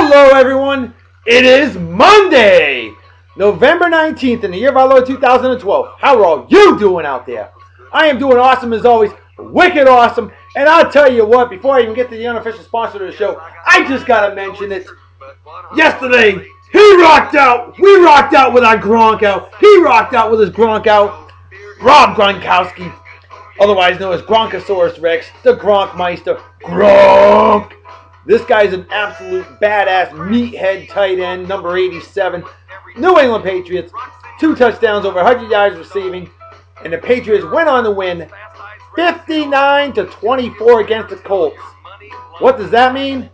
Hello everyone, it is Monday, November 19th in the year of our Lord 2012. How are all you doing out there? I am doing awesome as always, wicked awesome, and I'll tell you what, before I even get to the unofficial sponsor of the show, I just gotta mention it. Yesterday, he rocked out, we rocked out with our Gronk out, he rocked out with his Gronk out, Rob Gronkowski, otherwise known as Gronkosaurus Rex, the Gronkmeister, Gronk. This guy's an absolute badass meathead tight end, number 87. New England Patriots, 2 touchdowns, over 100 yards receiving, and the Patriots went on to win 59-24 against the Colts. What does that mean?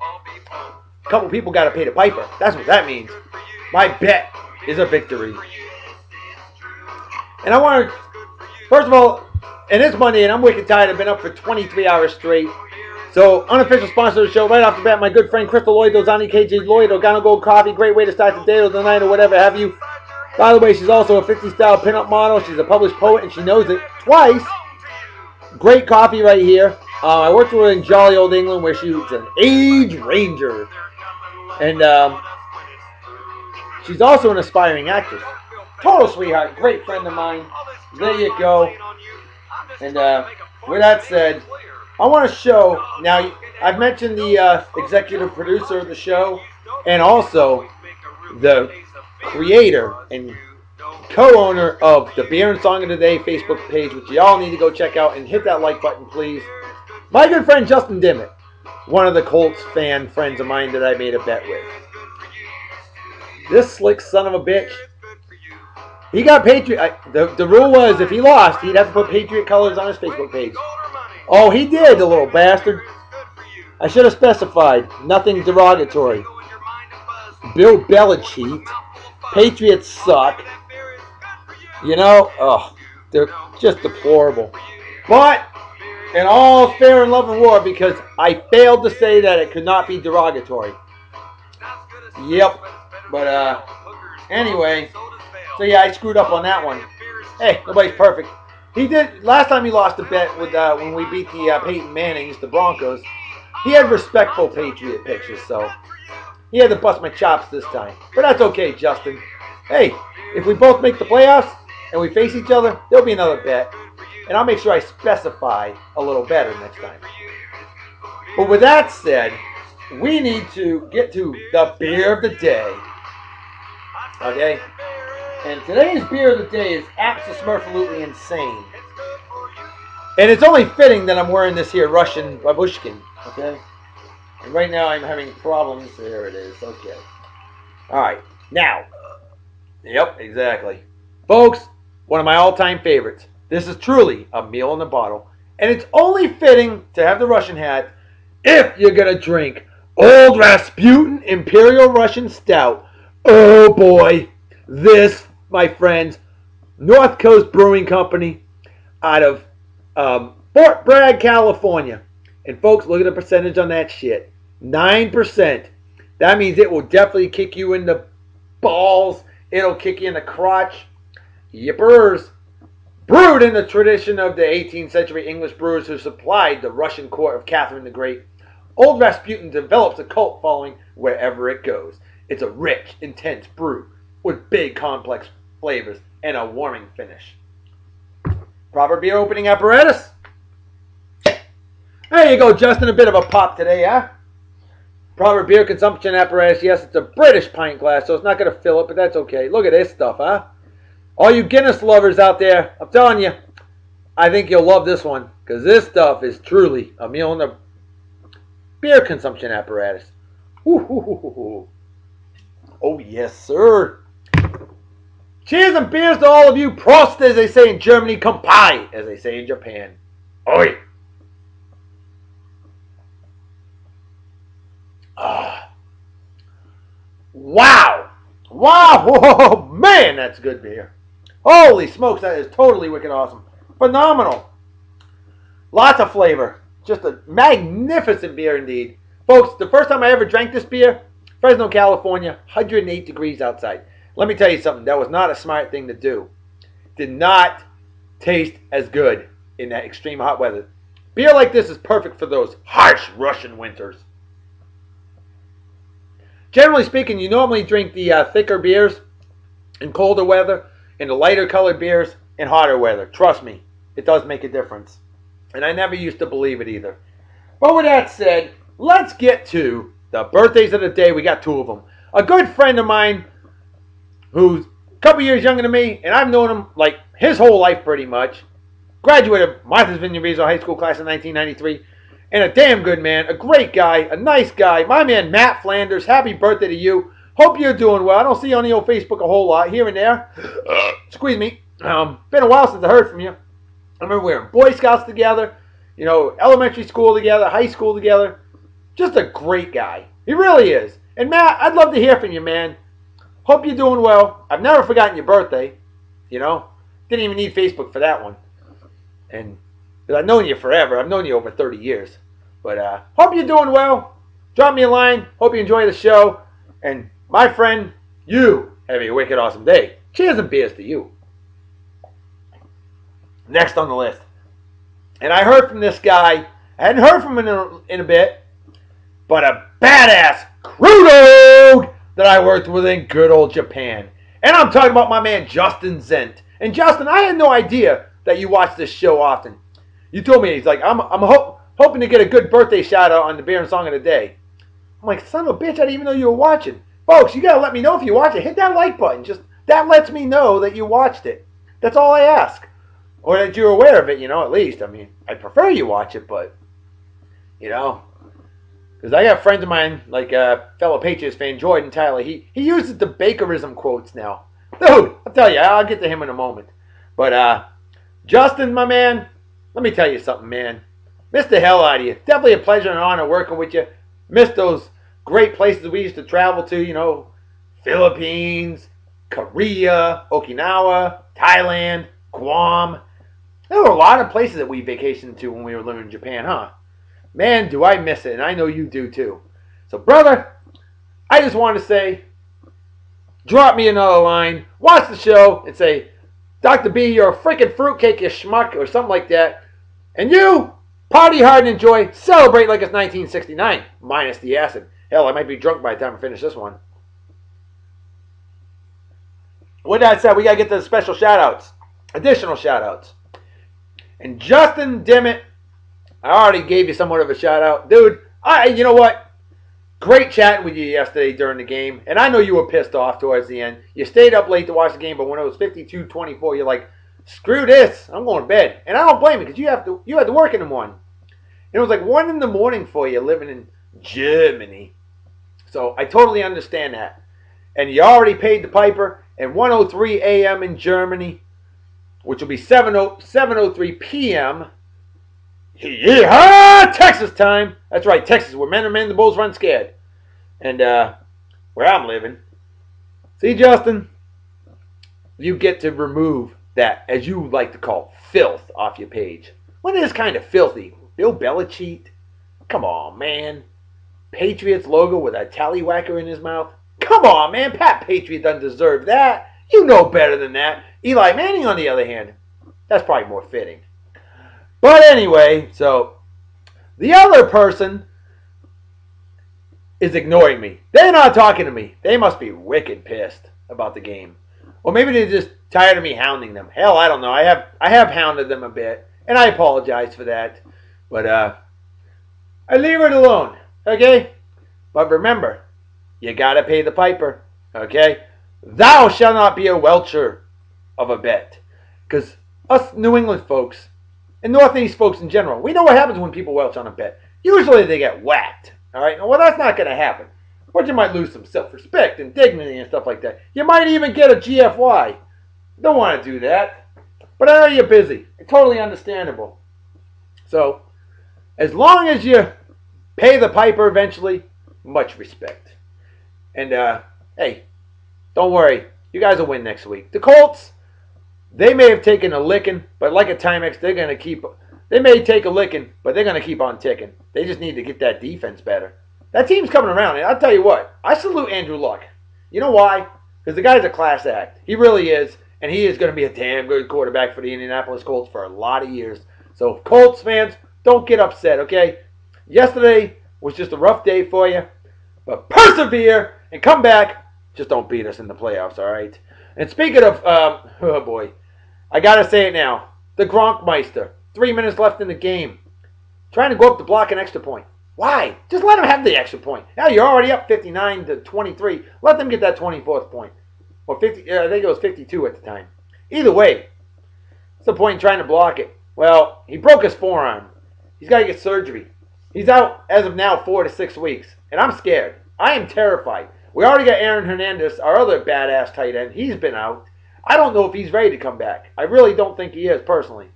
A couple people got to pay the piper. That's what that means. My bet is a victory. And I want to, first of all, and it's Monday, and I'm wicked tired. I've been up for 23 hours straight. So, unofficial sponsor of the show, right off the bat, my good friend Crystal Lloyd, Dozani KJ Lloyd, Organo Gold Coffee. Great way to start the day or the night or whatever have you. By the way, she's also a 50 style pinup model. She's a published poet, and she knows it twice. Great coffee right here. I worked with her in jolly old England where she was an age ranger. And she's also an aspiring actress. Total sweetheart. Great friend of mine. There you go. And with that said, I want to show, now I've mentioned the executive producer of the show and also the creator and co-owner of the Beer and Song of the Day Facebook page, which you all need to go check out and hit that like button, please. My good friend Justin Dimmitt, one of the Colts fan friends of mine that I made a bet with. This slick son of a bitch, he got Patriot. The rule was if he lost, he'd have to put Patriot colors on his Facebook page. Oh, he did, the little bastard. I should have specified. Nothing derogatory. Bill Belichick. Patriots suck. You know, oh, they're just deplorable. But, in all fair and love and war, because I failed to say that it could not be derogatory. Yep. But, anyway. So, yeah, I screwed up on that one. Hey, nobody's perfect. He did, last time he lost a bet with when we beat the Peyton Mannings, the Broncos, he had respectful Patriot pictures, so he had to bust my chops this time. But that's okay, Justin. Hey, if we both make the playoffs and we face each other, there'll be another bet. And I'll make sure I specify a little better next time. But with that said, we need to get to the beer of the day. Okay? And today's beer of the day is absolutely insane. And it's only fitting that I'm wearing this here Russian babushkin. Okay? And right now I'm having problems. There it is. Okay. Alright. Now. Yep, exactly. Folks, one of my all-time favorites. This is truly a meal in a bottle. And it's only fitting to have the Russian hat if you're going to drink Old Rasputin Imperial Russian Stout. Oh boy. This, my friends, North Coast Brewing Company out of Fort Bragg, California. And folks, look at the percentage on that shit. 9%. That means it will definitely kick you in the balls. It'll kick you in the crotch. Yippers. Brewed in the tradition of the 18th century English brewers who supplied the Russian court of Catherine the Great, Old Rasputin develops a cult following wherever it goes. It's a rich, intense brew with big, complex flavors and a warming finish. Proper beer opening apparatus. There you go, Justin. A bit of a pop today, huh? Proper beer consumption apparatus. Yes, it's a British pint glass, so it's not going to fill it, but that's okay. Look at this stuff, huh? All you Guinness lovers out there, I'm telling you, I think you'll love this one, because this stuff is truly a meal in the beer consumption apparatus. Ooh. Oh, yes, sir. Cheers and beers to all of you. Prost, as they say in Germany. Kampai, as they say in Japan. Oi. Wow. Wow. Whoa, man, that's good beer. Holy smokes, that is totally wicked awesome. Phenomenal. Lots of flavor. Just a magnificent beer indeed. Folks, the first time I ever drank this beer, Fresno, California, 108 degrees outside. Let me tell you something. That was not a smart thing to do. Did not taste as good in that extreme hot weather. Beer like this is perfect for those harsh Russian winters. Generally speaking, you normally drink the thicker beers in colder weather and the lighter colored beers in hotter weather. Trust me, it does make a difference. And I never used to believe it either. But with that said, let's get to the birthdays of the day. We got 2 of them. A good friend of mine who's a couple years younger than me, and I've known him like his whole life pretty much. Graduated Martha's Vineyard Regional High School class in 1993. And a damn good man, a great guy, a nice guy. My man Matt Flanders, happy birthday to you. Hope you're doing well. I don't see you on the old Facebook a whole lot, here and there. Excuse me. Been a while since I heard from you. I remember we were in Boy Scouts together, you know, elementary school together, high school together. Just a great guy. He really is. And Matt, I'd love to hear from you, man. Hope you're doing well. I've never forgotten your birthday, you know. Didn't even need Facebook for that one. And I've known you forever. I've known you over 30 years. But hope you're doing well. Drop me a line. Hope you enjoy the show. And my friend, you have a wicked awesome day. Cheers and beers to you. Next on the list. And I heard from this guy. I hadn't heard from him in a bit. But a badass crew dog that I worked with in good old Japan. And I'm talking about my man Justin Zent. And Justin, I had no idea that you watch this show often. You told me, he's like, I'm hoping to get a good birthday shout out on the beer and song of the day. I'm like, son of a bitch, I didn't even know you were watching. Folks, you got to let me know if you watch it. Hit that like button. Just that lets me know that you watched it. That's all I ask. Or that you're aware of it, you know, at least. I mean, I prefer you watch it, but, you know. Because I got friends of mine, like fellow Patriots fan, Jordan Tyler. He uses the Bakerism quotes now. Dude, I'll tell you, I'll get to him in a moment. But, Justin, my man, let me tell you something, man. Missed the hell out of you. Definitely a pleasure and honor working with you. Missed those great places we used to travel to, you know, Philippines, Korea, Okinawa, Thailand, Guam. There were a lot of places that we vacationed to when we were living in Japan, huh? Man, do I miss it, and I know you do too. So, brother, I just want to say, drop me another line, watch the show, and say, Dr. B, you're a freaking fruitcake, you schmuck, or something like that. And you, party hard and enjoy, celebrate like it's 1969, minus the acid. Hell, I might be drunk by the time I finish this one. With that said, we got to get to the special shout-outs, additional shout-outs. And Justin Dimmitt, I already gave you somewhat of a shout-out. Dude, you know what? Great chatting with you yesterday during the game. And I know you were pissed off towards the end. You stayed up late to watch the game, but when it was 52-24, you're like, screw this. I'm going to bed. And I don't blame you because you had to work in the morning. And it was like 1 in the morning for you living in Germany. So I totally understand that. And you already paid the piper at 1:03 a.m. in Germany, which will be 7:03 p.m. Yeah, Texas time. That's right, Texas, where men are men, the bulls run scared. And where I'm living. See, Justin, you get to remove that, as you like to call, filth off your page. When it is kind of filthy. Bill Belichick. Come on, man. Patriots logo with a tallywhacker in his mouth. Come on, man. Pat Patriot doesn't deserve that. You know better than that. Eli Manning, on the other hand, that's probably more fitting. But anyway, so the other person is ignoring me. They're not talking to me. They must be wicked pissed about the game. Or maybe they're just tired of me hounding them. Hell, I don't know. I have hounded them a bit, and I apologize for that. But I leave it alone, okay? But remember, you gotta pay the piper, okay? Thou shalt not be a welcher of a bet. Because us New England folks, and Northeast folks in general, we know what happens when people welch on a bet. Usually they get whacked, all right? Well, that's not going to happen. But you might lose some self-respect and dignity and stuff like that. You might even get a GFY. Don't want to do that. But I know you're busy. Totally understandable. So, as long as you pay the piper eventually, much respect. And, hey, don't worry. You guys will win next week. The Colts, they may have taken a licking, but like a Timex, they're going to keep... They may take a licking, but they're going to keep on ticking. They just need to get that defense better. That team's coming around, and I'll tell you what. I salute Andrew Luck. You know why? Because the guy's a class act. He really is, and he is going to be a damn good quarterback for the Indianapolis Colts for a lot of years. So, Colts fans, don't get upset, okay? Yesterday was just a rough day for you, But persevere and come back. Just don't beat us in the playoffs, all right? And speaking of, oh boy, I got to say it now. The Gronkmeister, 3 minutes left in the game. Trying to go up to block an extra point. Why? Just let him have the extra point. Now you're already up 59-23. Let them get that 24th point. Or 50, I think it was 52 at the time. Either way, what's the point in trying to block it? Well, he broke his forearm. He's got to get surgery. He's out as of now 4 to 6 weeks. And I'm scared. I am terrified. We already got Aaron Hernandez, our other badass tight end. He's been out. I don't know if he's ready to come back. I really don't think he is, personally.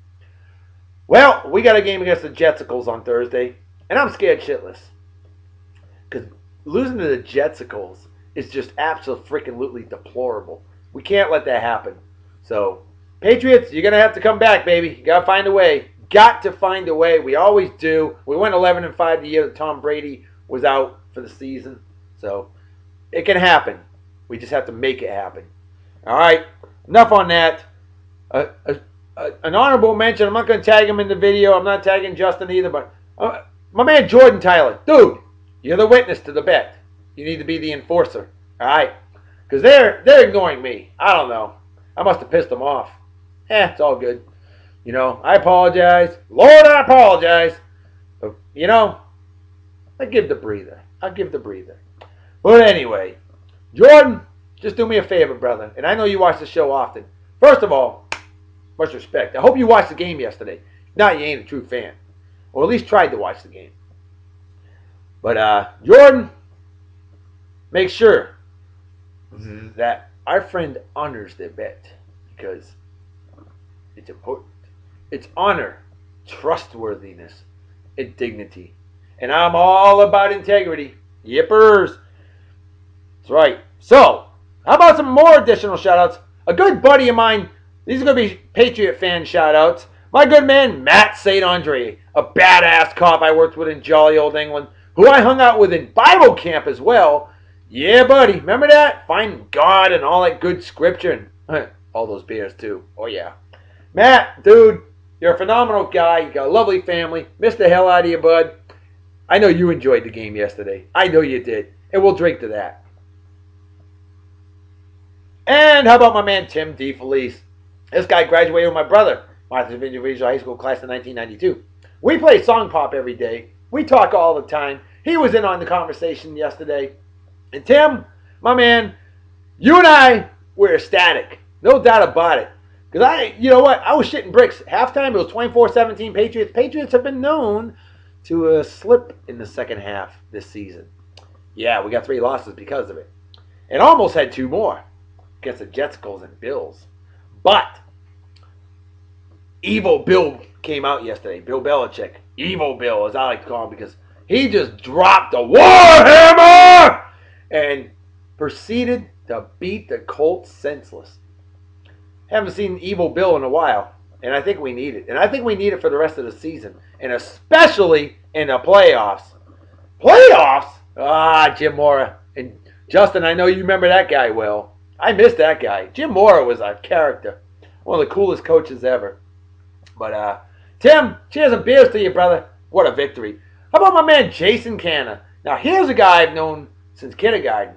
Well, we got a game against the Jetsicles on Thursday. And I'm scared shitless. Because losing to the Jetsicles is just absolutely deplorable. We can't let that happen. So, Patriots, you're going to have to come back, baby. You got to find a way. Got to find a way. We always do. We went 11-5 the year that Tom Brady was out for the season. So, it can happen. We just have to make it happen. All right. Enough on that. An honorable mention. I'm not going to tag him in the video. I'm not tagging Justin either. But my man Jordan Tyler. Dude, you're the witness to the bet. You need to be the enforcer. All right. Because they're ignoring me. I don't know. I must have pissed them off. It's all good. You know, I apologize. Lord, I apologize. But, you know, I give the breather. I'll give the breather. But anyway, Jordan, just do me a favor, brother. And I know you watch the show often. First of all, much respect. I hope you watched the game yesterday. If not, you ain't a true fan. Or at least tried to watch the game. But, Jordan, make sure that our friend honors their bet. Because it's important. It's honor, trustworthiness, and dignity. And I'm all about integrity. Yippers. That's right. So, how about some more additional shout-outs? A good buddy of mine, these are going to be Patriot fan shout-outs. My good man, Matt St. Andre, a badass cop I worked with in jolly old England, who I hung out with in Bible camp as well. Yeah, buddy. Remember that? Find God and all that good scripture. And all those beers, too. Oh, yeah. Matt, dude, you're a phenomenal guy. You got a lovely family. Missed the hell out of you, bud. I know you enjoyed the game yesterday. I know you did. And we'll drink to that. And how about my man Tim DeFelice? This guy graduated with my brother, Martha's Vineyard Regional High School class of 1992. We play song pop every day. We talk all the time. He was in on the conversation yesterday. And Tim, my man, you and I were ecstatic. No doubt about it. Because you know what? I was shitting bricks. Halftime, it was 24-17 Patriots. Patriots have been known to slip in the second half this season. Yeah, we got 3 losses because of it. And almost had 2 more against the Jetsicles and Bills. But Evil Bill came out yesterday. Bill Belichick. Evil Bill, as I like to call him, because he just dropped the Warhammer and proceeded to beat the Colts senseless. Haven't seen Evil Bill in a while, and I think we need it. And I think we need it for the rest of the season, and especially in the playoffs. Playoffs? Jim Mora. And Justin, I know you remember that guy well. I miss that guy. Jim Mora was a character. One of the coolest coaches ever. But, Tim, cheers and beers to you, brother. What a victory. How about my man Jason Canna? Now, here's a guy I've known since kindergarten.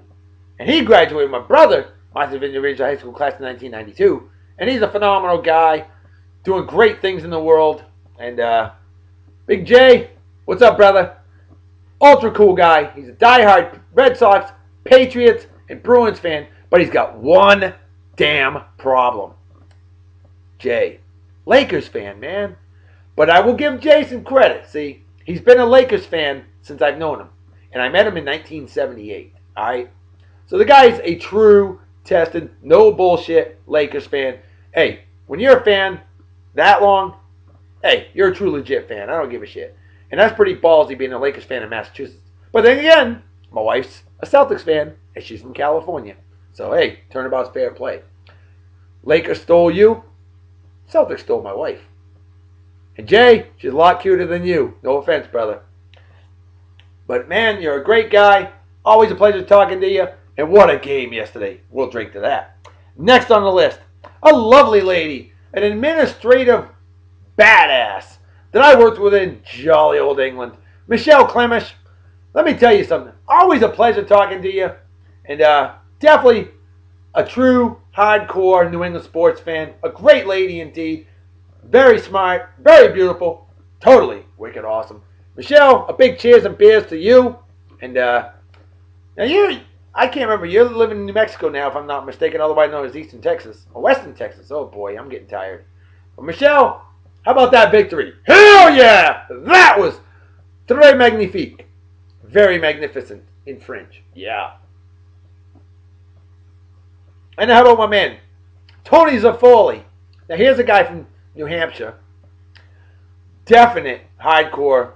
And he graduated with my brother, Martha's Vineyard Regional High School class of 1992. And he's a phenomenal guy, doing great things in the world. And Big J, what's up, brother? Ultra cool guy. He's a diehard Red Sox, Patriots, and Bruins fan. But he's got one damn problem. Jay, Lakers fan, man. But I will give Jason credit. See, he's been a Lakers fan since I've known him. And I met him in 1978. All right? So the guy's a true, tested, no bullshit Lakers fan. Hey, when you're a fan that long, hey, you're a true legit fan. I don't give a shit. And that's pretty ballsy being a Lakers fan in Massachusetts. But then again, my wife's a Celtics fan, and she's from California. So, hey, turnabout's fair play. Lakers stole you. Celtics stole my wife. And Jay, she's a lot cuter than you. No offense, brother. But, man, you're a great guy. Always a pleasure talking to you. And what a game yesterday. We'll drink to that. Next on the list, a lovely lady, an administrative badass that I worked with in jolly old England, Michelle Clemish. let me tell you something. Always a pleasure talking to you. And definitely a true hardcore New England sports fan. A great lady indeed. Very smart. Very beautiful. Totally wicked awesome. Michelle, a big cheers and beers to you. And now I can't remember. You're living in New Mexico now, if I'm not mistaken, otherwise known as Eastern Texas. Or Western Texas. Oh boy, I'm getting tired. But Michelle, how about that victory? Hell yeah! That was très magnifique. Very magnificent in French. Yeah. And how about my man, Tony Zaffoli? Now here's a guy from New Hampshire. Definite hardcore.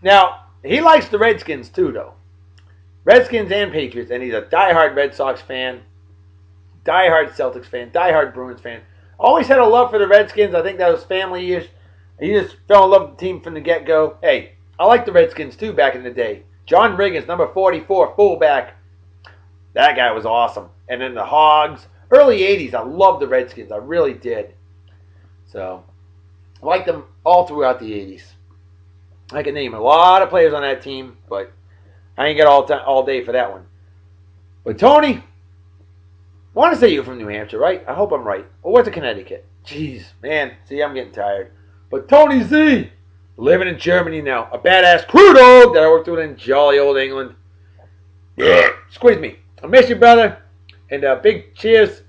Now, he likes the Redskins too, though. Redskins and Patriots. And he's a diehard Red Sox fan. Diehard Celtics fan. Diehard Bruins fan. Always had a love for the Redskins. I think that was family years. He just fell in love with the team from the get-go. Hey, I liked the Redskins too back in the day. John Riggins, number 44, fullback. That guy was awesome. And then the Hogs. Early 80s, I loved the Redskins. I really did. So, I liked them all throughout the 80s. I can name a lot of players on that team, but I ain't got all day for that one. But Tony, I want to say you're from New Hampshire, right? I hope I'm right. Or what's it, Connecticut? Jeez, man. See, I'm getting tired. But Tony Z, living in Germany now. A badass crew dog that I worked with in jolly old England. Squeeze me. I miss you, brother. And big cheers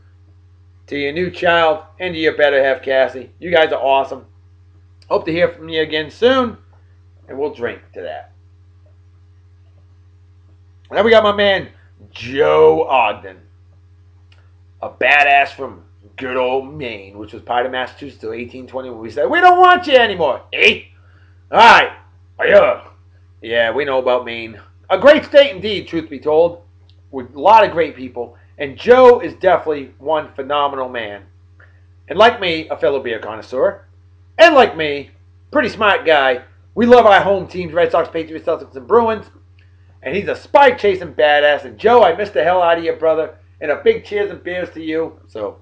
to your new child and to your better half, Cassie. You guys are awesome. Hope to hear from you again soon. And we'll drink to that. Now we got my man, Joe Ogden. A badass from good old Maine, which was part of Massachusetts till 1820 when we said, we don't want you anymore. Eh? Alright. Yeah, we know about Maine. A great state indeed, truth be told. With a lot of great people. And Joe is definitely one phenomenal man. And like me, a fellow beer connoisseur. And like me, pretty smart guy. We love our home teams, Red Sox, Patriots, Celtics, and Bruins. And he's a spike-chasing badass. And Joe, I missed the hell out of you, brother. And a big cheers and beers to you. So,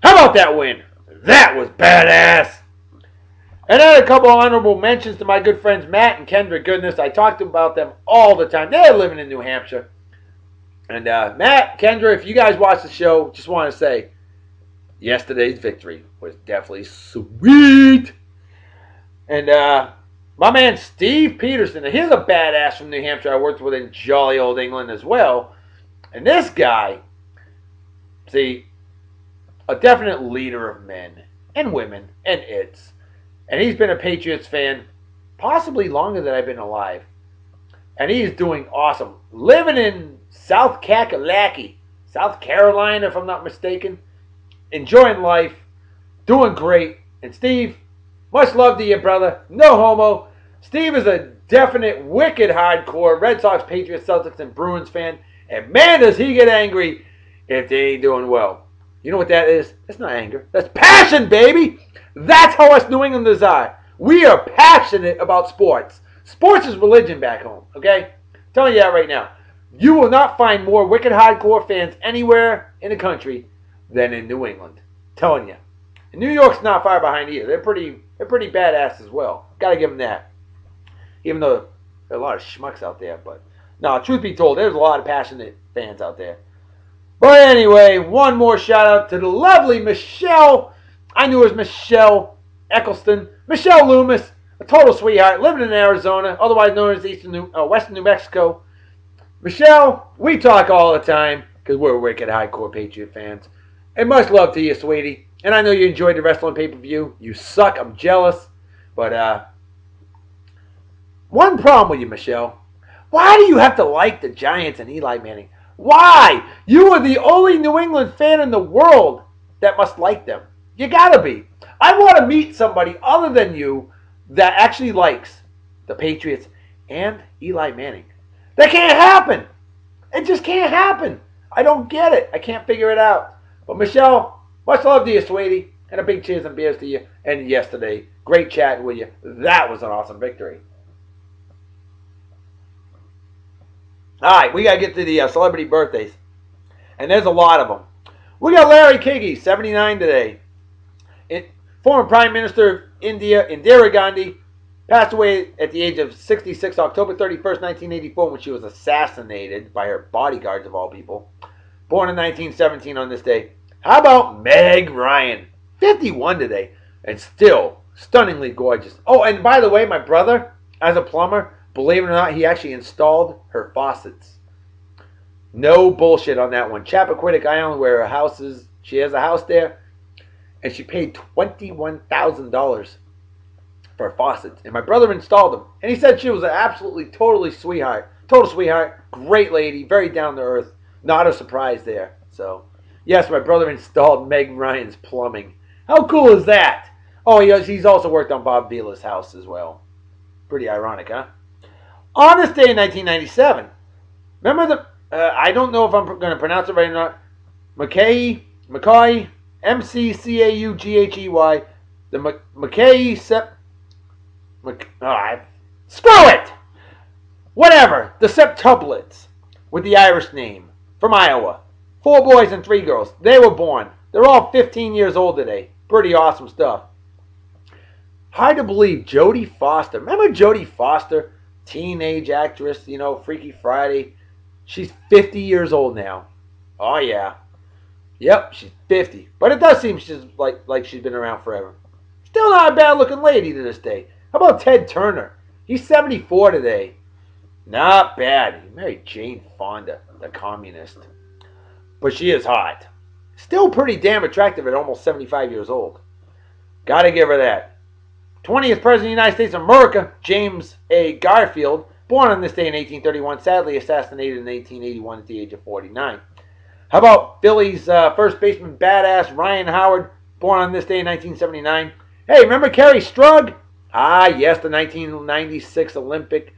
how about that win? That was badass. And then a couple honorable mentions to my good friends Matt and Kendra. Goodness, I talked about them all the time. They're living in New Hampshire. And Matt, Kendra, if you guys watch the show, just want to say, yesterday's victory was definitely sweet. And my man Steve Peterson, and he's a badass from New Hampshire I worked with in jolly old England as well. And this guy, see, a definite leader of men and women and its. And he's been a Patriots fan possibly longer than I've been alive. And he's doing awesome. Living in South Kakalaki, South Carolina, if I'm not mistaken. Enjoying life. Doing great. And Steve, much love to you, brother. No homo. Steve is a definite wicked hardcore Red Sox, Patriots, Celtics, and Bruins fan. And man, does he get angry if they ain't doing well. You know what that is? That's not anger. That's passion, baby. That's how us New Englanders are. We are passionate about sports. Sports is religion back home, okay? I'm telling you that right now. You will not find more wicked hardcore fans anywhere in the country than in New England. I'm telling you. And New York's not far behind either. They're pretty badass as well. Gotta give them that. Even though there are a lot of schmucks out there, but no, truth be told, there's a lot of passionate fans out there. But anyway, one more shout out to the lovely Michelle. I knew it was Michelle Eccleston. Michelle Loomis. A total sweetheart, living in Arizona, otherwise known as Western New Mexico. Michelle, we talk all the time because we're wicked hardcore Patriot fans. And much love to you, sweetie. And I know you enjoyed the wrestling pay-per-view. You suck. I'm jealous. But one problem with you, Michelle. Why do you have to like the Giants and Eli Manning? Why? You are the only New England fan in the world that must like them. You gotta be. I want to meet somebody other than you that actually likes the Patriots and Eli Manning. That can't happen. It just can't happen. I don't get it. I can't figure it out. But Michelle, much love to you, sweetie. And a big cheers and beers to you. And yesterday, great chatting with you. That was an awesome victory. Alright, we got to get to the celebrity birthdays. And there's a lot of them. We got Larry Kigge, 79 today. Former Prime Minister of India, Indira Gandhi, Passed away at the age of 66, October 31st, 1984, when she was assassinated by her bodyguards, of all people. Born in 1917 on this day. How about Meg Ryan? 51 today, and still stunningly gorgeous. Oh, and by the way, my brother, as a plumber, believe it or not, he actually installed her faucets. No bullshit on that one. Chappaquiddick Island, where her house is, she has a house there, and she paid $21,000 for faucets, and my brother installed them, and he said she was an absolutely total sweetheart, great lady, very down to earth. Not a surprise there. So yes, my brother installed Meg Ryan's plumbing. How cool is that? Oh, he's also worked on Bob Vila's house as well. Pretty ironic, huh? On this day in 1997, remember I don't know if I'm going to pronounce it right or not, McKay, M-C-C-A-U-G-H-E-Y, the McKay screw it! Whatever, the septuplets with the Irish name from Iowa. 4 boys and 3 girls. They were born. They're all 15 years old today. Pretty awesome stuff. Hard to believe, Jodie Foster. Remember Jodie Foster? Teenage actress, you know, Freaky Friday. She's 50 years old now. Oh, yeah. Yep, she's 50. But it does seem she's like she's been around forever. Still not a bad-looking lady to this day. How about Ted Turner? He's 74 today. Not bad. He married Jane Fonda, the communist. But she is hot. Still pretty damn attractive at almost 75 years old. Gotta give her that. 20th President of the United States of America, James A. Garfield, born on this day in 1831, sadly assassinated in 1881 at the age of 49. How about Phillies first baseman badass Ryan Howard, born on this day in 1979. Hey, remember Carrie Strug? Ah, yes, the 1996 Olympic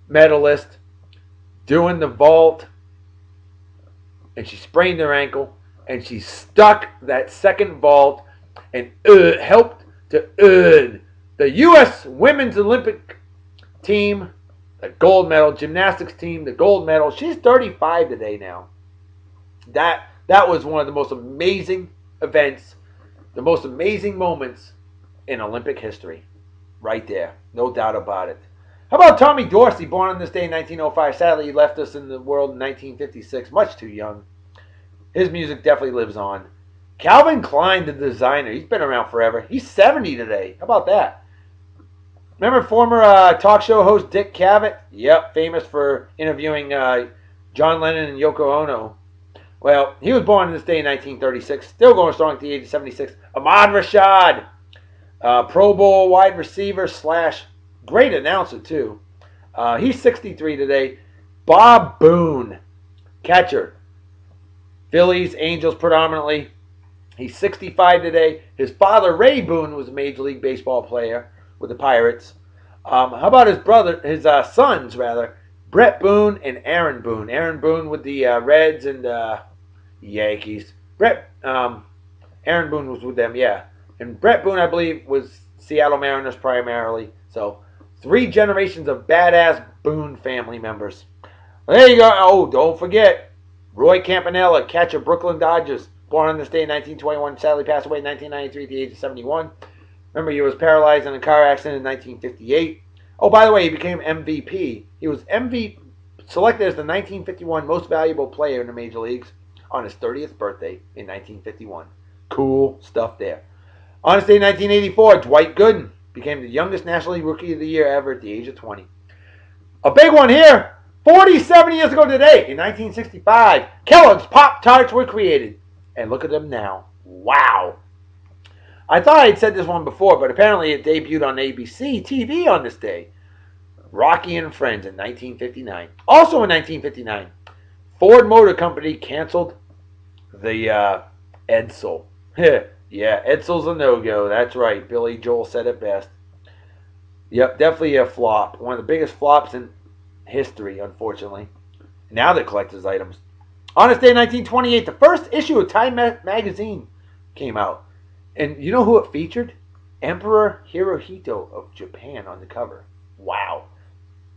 medalist, doing the vault, and she sprained her ankle, and she stuck that second vault and helped to earn the U.S. Women's Olympic team the gold medal, gymnastics team the gold medal. She's 35 today now. That was one of the most amazing events, the most amazing moments in Olympic history. Right there. No doubt about it. How about Tommy Dorsey, born on this day in 1905? Sadly, he left us in the world in 1956, much too young. His music definitely lives on. Calvin Klein, the designer, he's been around forever. He's 70 today. How about that? Remember former talk show host Dick Cavett? Yep, famous for interviewing John Lennon and Yoko Ono. Well, he was born on this day in 1936, still going strong at the age of 76. Ahmad Rashad, Pro Bowl wide receiver / great announcer, too. He's 63 today. Bob Boone, catcher. Phillies, Angels predominantly. He's 65 today. His father, Ray Boone, was a Major League Baseball player with the Pirates. How about his sons, Brett Boone and Aaron Boone. Aaron Boone with the Reds and Yankees. Aaron Boone was with them, yeah. And Brett Boone, I believe, was Seattle Mariners primarily. So, 3 generations of badass Boone family members. Well, there you go. Oh, don't forget, Roy Campanella, catcher, Brooklyn Dodgers. Born on this day in 1921, sadly passed away in 1993 at the age of 71. Remember, he was paralyzed in a car accident in 1958. Oh, by the way, he became MVP. He was selected as the 1951 most valuable player in the major leagues on his 30th birthday in 1951. Cool stuff there. On this day in 1984, Dwight Gooden became the youngest National League Rookie of the Year ever at the age of 20. A big one here. 47 years ago today, in 1965, Kellogg's Pop-Tarts were created. And look at them now. Wow. I thought I'd said this one before, but apparently it debuted on ABC TV on this day. Rocky and Friends in 1959. Also in 1959, Ford Motor Company canceled the Edsel. Yeah, Edsel's a no-go. That's right. Billy Joel said it best. Yep, definitely a flop. One of the biggest flops in history, unfortunately. Now they're collector's items. On this day in 1928, the first issue of Time magazine came out. And you know who it featured? Emperor Hirohito of Japan on the cover. Wow.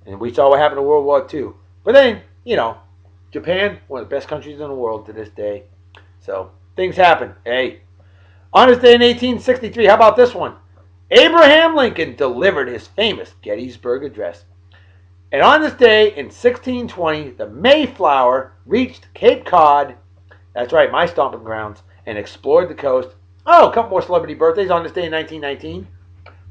And we saw what happened in World War II. But then, you know, Japan, one of the best countries in the world to this day. So, things happen. Hey. On this day in 1863, how about this one? Abraham Lincoln delivered his famous Gettysburg Address. And on this day in 1620, the Mayflower reached Cape Cod, that's right, my stomping grounds, and explored the coast. Oh, a couple more celebrity birthdays on this day in 1919.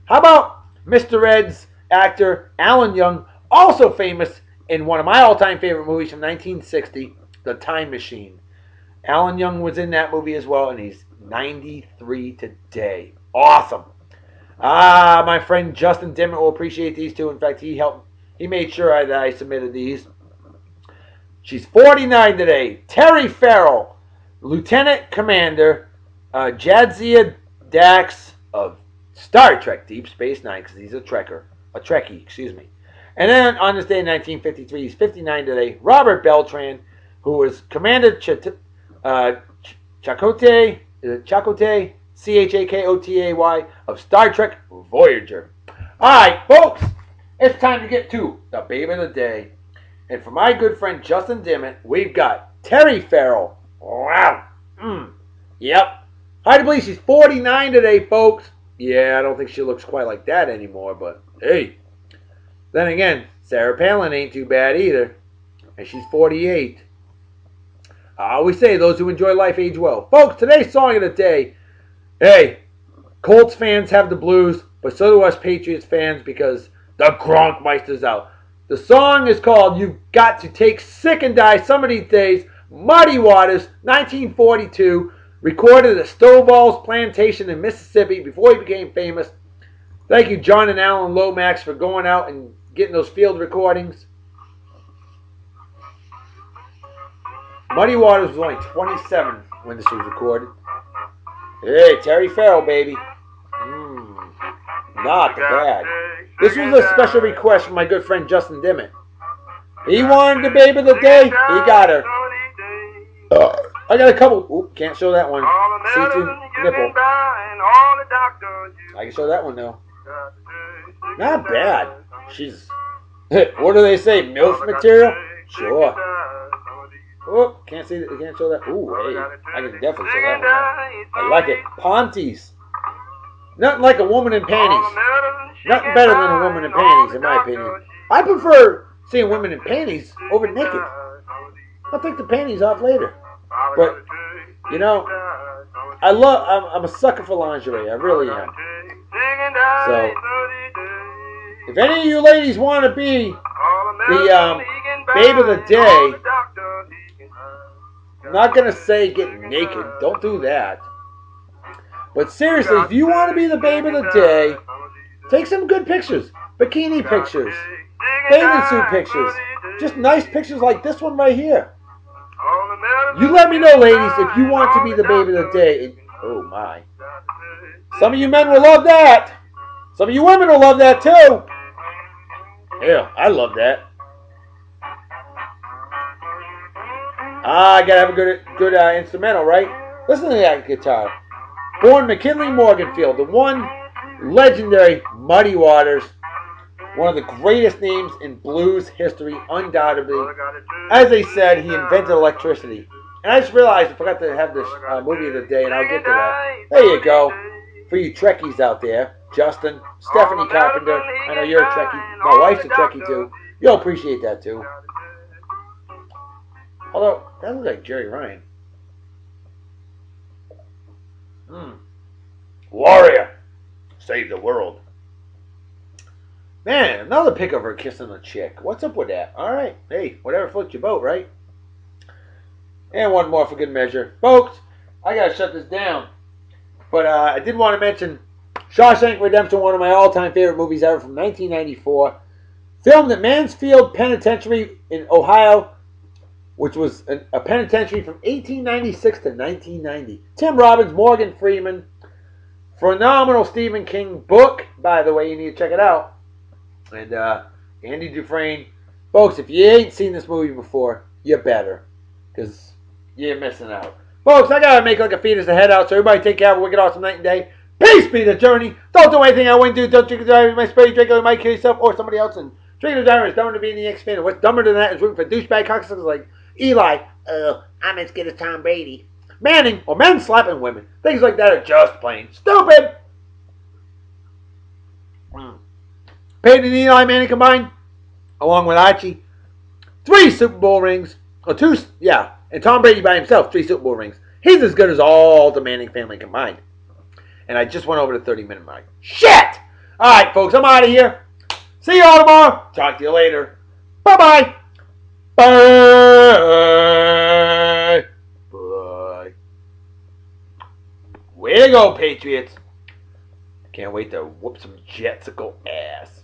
How about Mr. Ed's actor Alan Young, also famous in one of my all-time favorite movies from 1960, The Time Machine. Alan Young was in that movie as well, and he's 93 today. Awesome. My friend Justin Dimmitt will appreciate these two. In fact, he made sure that I submitted these. She's 49 today. Terry Farrell, Lieutenant Commander Jadzia Dax of Star Trek Deep Space Nine, because he's a Trekkie, excuse me. And then on this day in 1953, he's 59 today, Robert Beltran, who was Commander Chakotay, Chakotay, of Star Trek Voyager. Alright, folks, it's time to get to the babe of the day. And for my good friend Justin Dimmitt, we've got Terry Farrell. Wow. Yep. Hard to believe she's 49 today, folks. Yeah, I don't think she looks quite like that anymore, but hey. Then again, Sarah Palin ain't too bad either. And she's 48. I always say those who enjoy life age well. Folks, today's song of the day. Hey, Colts fans have the blues, but so do us Patriots fans because the Gronkmeister's out. The song is called You've Got to Take Sick and Die Some of These Days. Muddy Waters, 1942. Recorded at Stovall's Plantation in Mississippi before he became famous. Thank you, John and Alan Lomax, for going out and getting those field recordings. Muddy Waters was only 27 when this was recorded. Hey, Terry Farrell, baby. Not bad. This was a special request from my good friend Justin Dimmitt. He wanted the babe of the day. He got her. I got a couple. Oop, can't show that one. See-through nipple. I can show that one though. Not bad. She's. What do they say? MILF material? Sure. Oh, can't see. Can't show that. Ooh, hey, I can definitely show that one. I like it. Ponties. Nothing like a woman in panties. Nothing better than a woman in panties, in my opinion. I prefer seeing women in panties over naked. I'll take the panties off later. But, you know, I'm a sucker for lingerie. I really am. So, if any of you ladies want to be the babe of the day, I'm not going to say get naked. Don't do that. But seriously, if you want to be the babe of the day, take some good pictures. Bikini pictures. Bathing suit pictures. Just nice pictures like this one right here. You let me know, ladies, if you want to be the babe of the day. Oh, my. Some of you men will love that. Some of you women will love that, too. Yeah, I love that. I gotta have a good instrumental, right? Listen to that guitar. Born McKinley Morganfield, the one legendary Muddy Waters, one of the greatest names in blues history, undoubtedly. As they said, he invented electricity. And I just realized I forgot to have this movie of the day, and I'll get to that. There you go. For you Trekkies out there, Justin, Stephanie Carpenter, I know you're a Trekkie. My wife's a Trekkie too. You'll appreciate that too. Although, that looks like Jerry Ryan. Warrior, save the world. Man, another pic of her kissing a chick. What's up with that? All right, hey, whatever floats your boat, right? And one more for good measure, folks. I gotta shut this down, but I did want to mention Shawshank Redemption, one of my all-time favorite movies ever, from 1994, filmed at Mansfield Penitentiary in Ohio, which was a penitentiary from 1896 to 1990. Tim Robbins, Morgan Freeman. Phenomenal Stephen King book, by the way. You need to check it out. And Andy Dufresne. Folks, if you ain't seen this movie before, you better. Because you're missing out. Folks, I got to make like a fetus to head out. So everybody take care. Have a wicked awesome night and day. Peace be the journey. Don't do anything I wouldn't do. Don't drink the diary. You might spray, drink it. You might kill yourself or somebody else. And drinking the diary is dumber than being the X-fan. And what's dumber than that is rooting for douchebag cocksuckers like Eli. I'm as good as Tom Brady. Manning, or men slapping women. Things like that are just plain stupid. Peyton and Eli Manning combined, along with Archie, 3 Super Bowl rings. Or 2, yeah. And Tom Brady by himself, 3 Super Bowl rings. He's as good as all the Manning family combined. And I just went over the 30-minute mark. Shit! Alright, folks, I'm out of here. See you all tomorrow. Talk to you later. Bye-bye. Bye. Bye. Way to go, Patriots. Can't wait to whoop some Jetsicle ass.